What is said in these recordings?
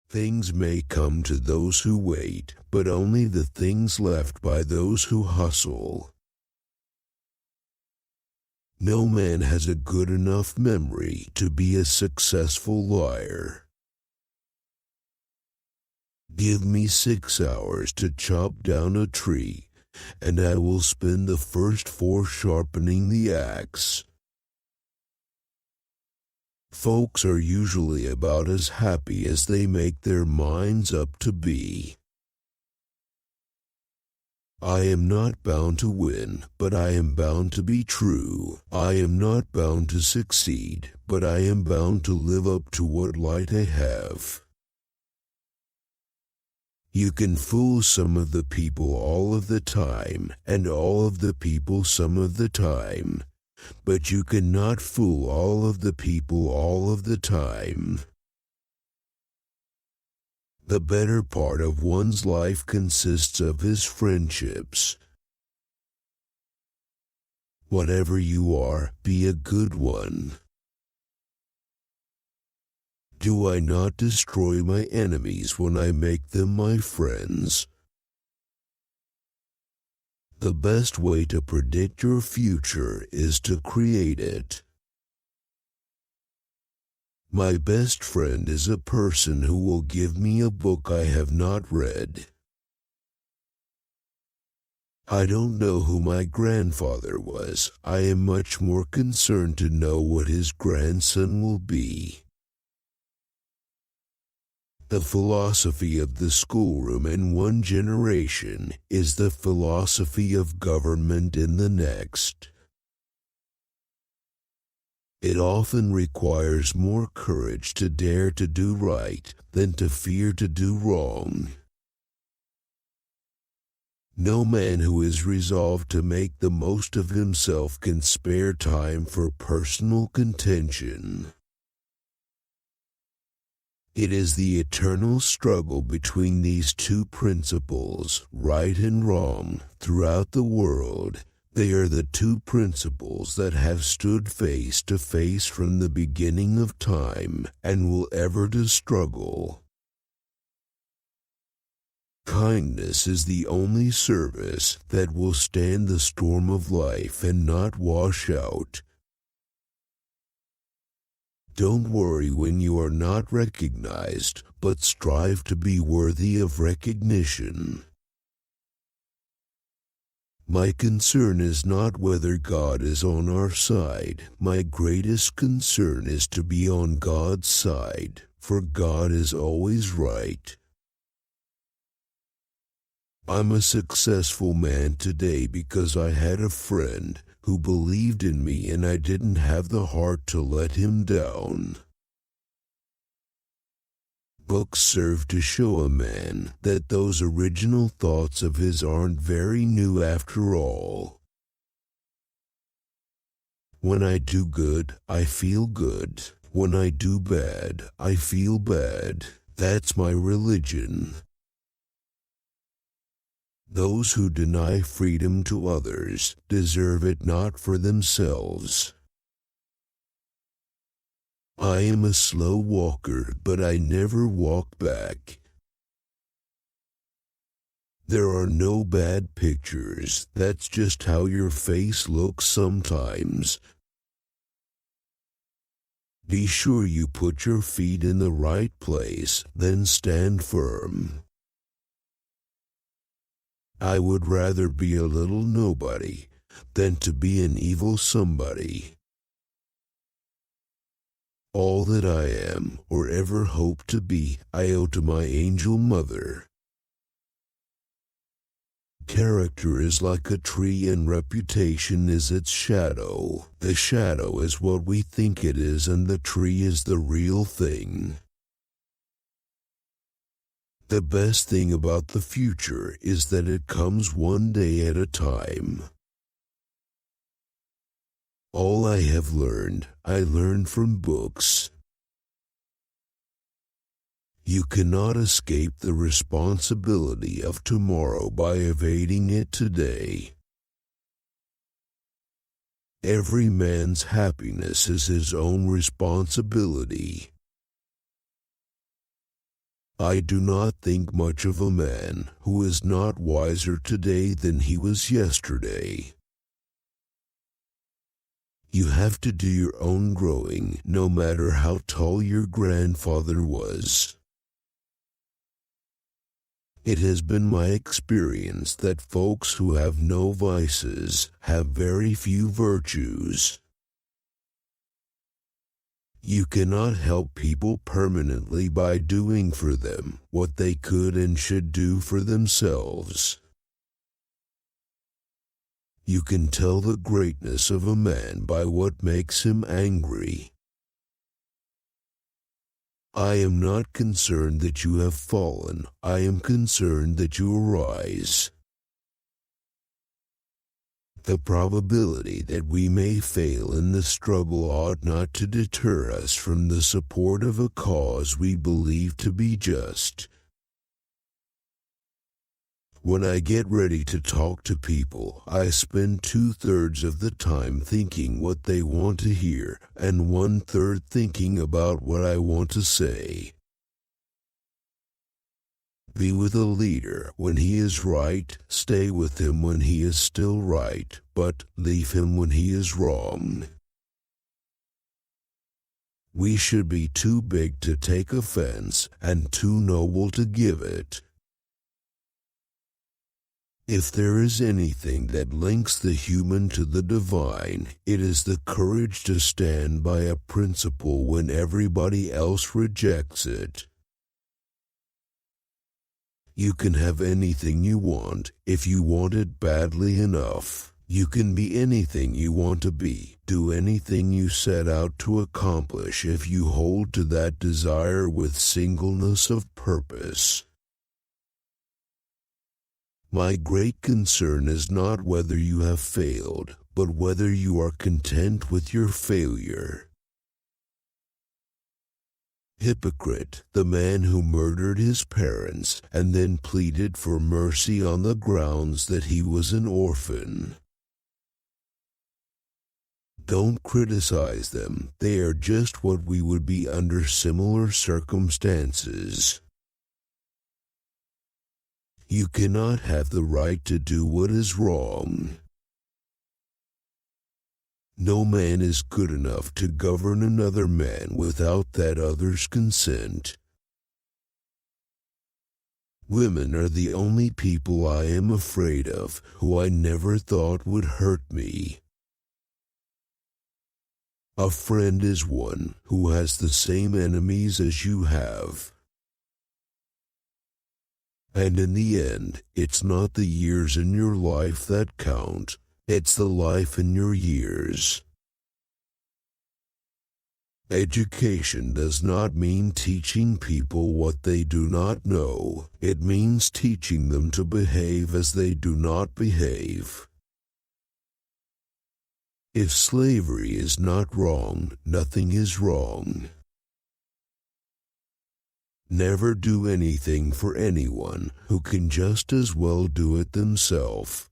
Things may come to those who wait, but only the things left by those who hustle. No man has a good enough memory to be a successful liar. Give me 6 hours to chop down a tree, and I will spend the first 4 sharpening the axe. Folks are usually about as happy as they make their minds up to be. I am not bound to win, but I am bound to be true. I am not bound to succeed, but I am bound to live up to what light I have. You can fool some of the people all of the time, and all of the people some of the time, but you cannot fool all of the people all of the time. The better part of one's life consists of his friendships. Whatever you are, be a good one. Do I not destroy my enemies when I make them my friends? The best way to predict your future is to create it. My best friend is a person who will give me a book I have not read. I don't know who my grandfather was. I am much more concerned to know what his grandson will be. The philosophy of the schoolroom in one generation is the philosophy of government in the next. It often requires more courage to dare to do right than to fear to do wrong. No man who is resolved to make the most of himself can spare time for personal contention. It is the eternal struggle between these two principles, right and wrong, throughout the world. They are the two principles that have stood face to face from the beginning of time and will ever to struggle. Kindness is the only service that will stand the storm of life and not wash out. Don't worry when you are not recognized, but strive to be worthy of recognition. My concern is not whether God is on our side. My greatest concern is to be on God's side, for God is always right. I'm a successful man today because I had a friend who believed in me and I didn't have the heart to let him down. Books serve to show a man that those original thoughts of his aren't very new after all. When I do good, I feel good. When I do bad, I feel bad. That's my religion. Those who deny freedom to others deserve it not for themselves. I am a slow walker, but I never walk back. There are no bad pictures, that's just how your face looks sometimes. Be sure you put your feet in the right place, then stand firm. I would rather be a little nobody than to be an evil somebody. All that I am, or ever hope to be, I owe to my angel mother. Character is like a tree and reputation is its shadow. The shadow is what we think it is and the tree is the real thing. The best thing about the future is that it comes one day at a time. All I have learned, I learned from books. You cannot escape the responsibility of tomorrow by evading it today. Every man's happiness is his own responsibility. I do not think much of a man who is not wiser today than he was yesterday. You have to do your own growing, no matter how tall your grandfather was. It has been my experience that folks who have no vices have very few virtues. You cannot help people permanently by doing for them what they could and should do for themselves. You can tell the greatness of a man by what makes him angry. I am not concerned that you have fallen. I am concerned that you arise. The probability that we may fail in the struggle ought not to deter us from the support of a cause we believe to be just. When I get ready to talk to people, I spend 2/3 of the time thinking what they want to hear, and 1/3 thinking about what I want to say. Be with a leader when he is right, stay with him when he is still right, but leave him when he is wrong. We should be too big to take offense and too noble to give it. If there is anything that links the human to the divine, it is the courage to stand by a principle when everybody else rejects it. You can have anything you want if you want it badly enough. You can be anything you want to be, do anything you set out to accomplish if you hold to that desire with singleness of purpose. My great concern is not whether you have failed, but whether you are content with your failure. Hypocrite, the man who murdered his parents and then pleaded for mercy on the grounds that he was an orphan. Don't criticize them, they are just what we would be under similar circumstances. You cannot have the right to do what is wrong. No man is good enough to govern another man without that other's consent. Women are the only people I am afraid of who I never thought would hurt me. A friend is one who has the same enemies as you have. And in the end, it's not the years in your life that count, it's the life in your years. Education does not mean teaching people what they do not know, it means teaching them to behave as they do not behave. If slavery is not wrong, nothing is wrong. Never do anything for anyone who can just as well do it themselves.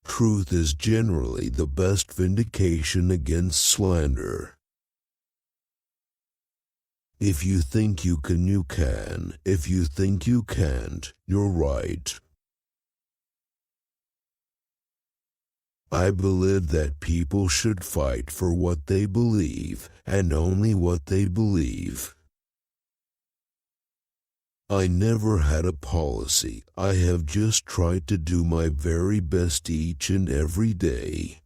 Truth is generally the best vindication against slander. If you think you can, you can. If you think you can't, you're right. I believe that people should fight for what they believe, and only what they believe. I never had a policy. I have just tried to do my very best each and every day.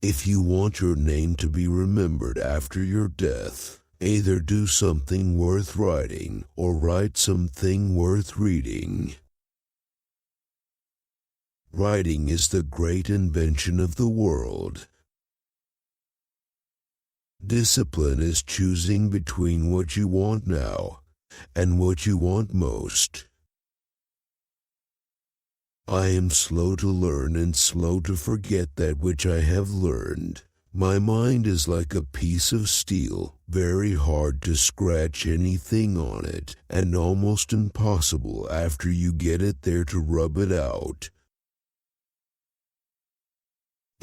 If you want your name to be remembered after your death, either do something worth writing or write something worth reading. Writing is the great invention of the world. Discipline is choosing between what you want now and what you want most. I am slow to learn and slow to forget that which I have learned. My mind is like a piece of steel, very hard to scratch anything on it, and almost impossible after you get it there to rub it out.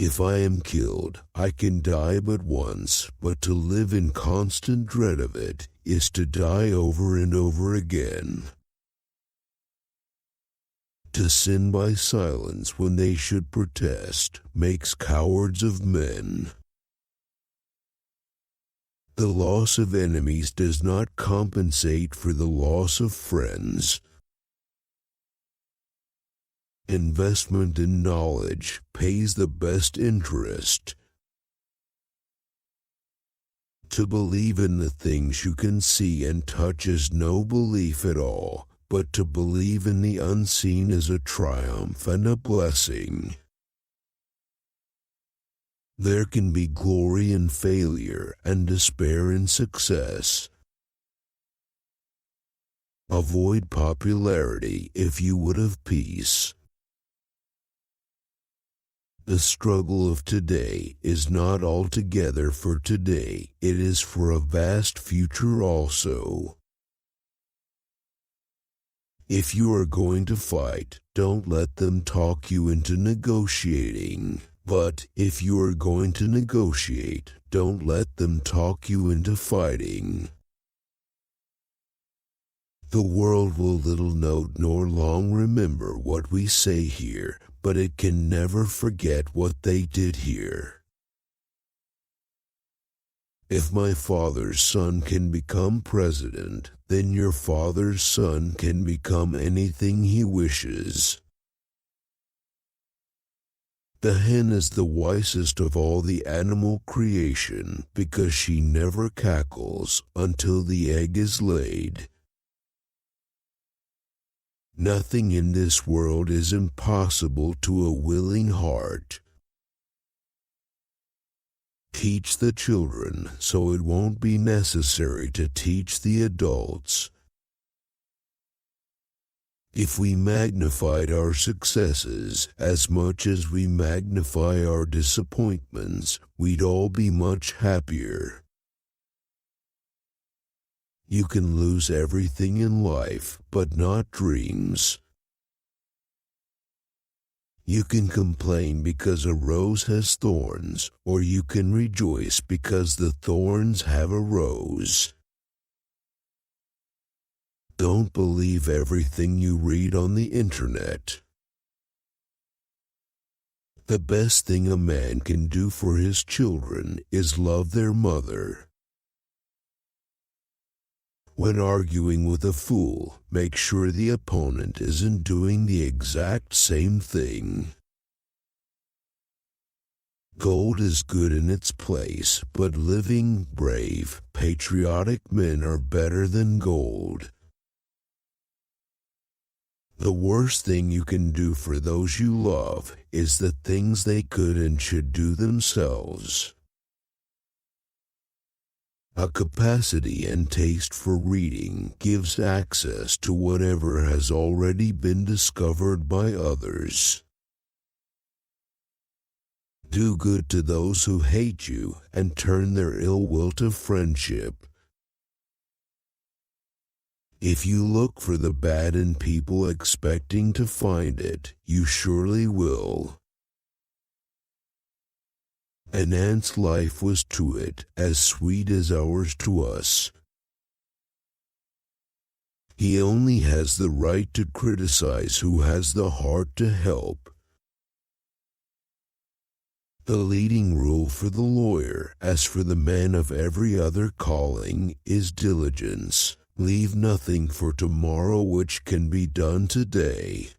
If I am killed, I can die but once, but to live in constant dread of it is to die over and over again. To sin by silence when they should protest makes cowards of men. The loss of enemies does not compensate for the loss of friends. Investment in knowledge pays the best interest. To believe in the things you can see and touch is no belief at all, but to believe in the unseen is a triumph and a blessing. There can be glory in failure and despair in success. Avoid popularity if you would have peace. The struggle of today is not altogether for today, it is for a vast future also. If you are going to fight, don't let them talk you into negotiating. But if you are going to negotiate, don't let them talk you into fighting. The world will little note nor long remember what we say here, but it can never forget what they did here. If my father's son can become president, then your father's son can become anything he wishes. The hen is the wisest of all the animal creation because she never cackles until the egg is laid. Nothing in this world is impossible to a willing heart. Teach the children so it won't be necessary to teach the adults. If we magnified our successes as much as we magnify our disappointments, we'd all be much happier. You can lose everything in life, but not dreams. You can complain because a rose has thorns, or you can rejoice because the thorns have a rose. Don't believe everything you read on the internet. The best thing a man can do for his children is love their mother. When arguing with a fool, make sure the opponent isn't doing the exact same thing. Gold is good in its place, but living, brave, patriotic men are better than gold. The worst thing you can do for those you love is the things they could and should do themselves. A capacity and taste for reading gives access to whatever has already been discovered by others. Do good to those who hate you and turn their ill will to friendship. If you look for the bad in people expecting to find it, you surely will. An ant's life was to it as sweet as ours to us. He only has the right to criticize who has the heart to help. The leading rule for the lawyer, as for the man of every other calling, is diligence. Leave nothing for tomorrow which can be done today.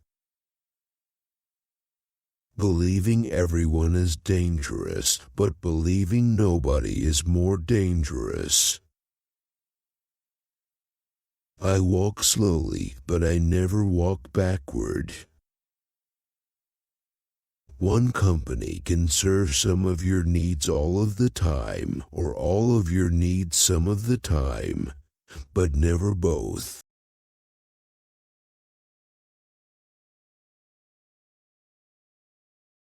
Believing everyone is dangerous, but believing nobody is more dangerous. I walk slowly, but I never walk backward. One company can serve some of your needs all of the time, or all of your needs some of the time, but never both.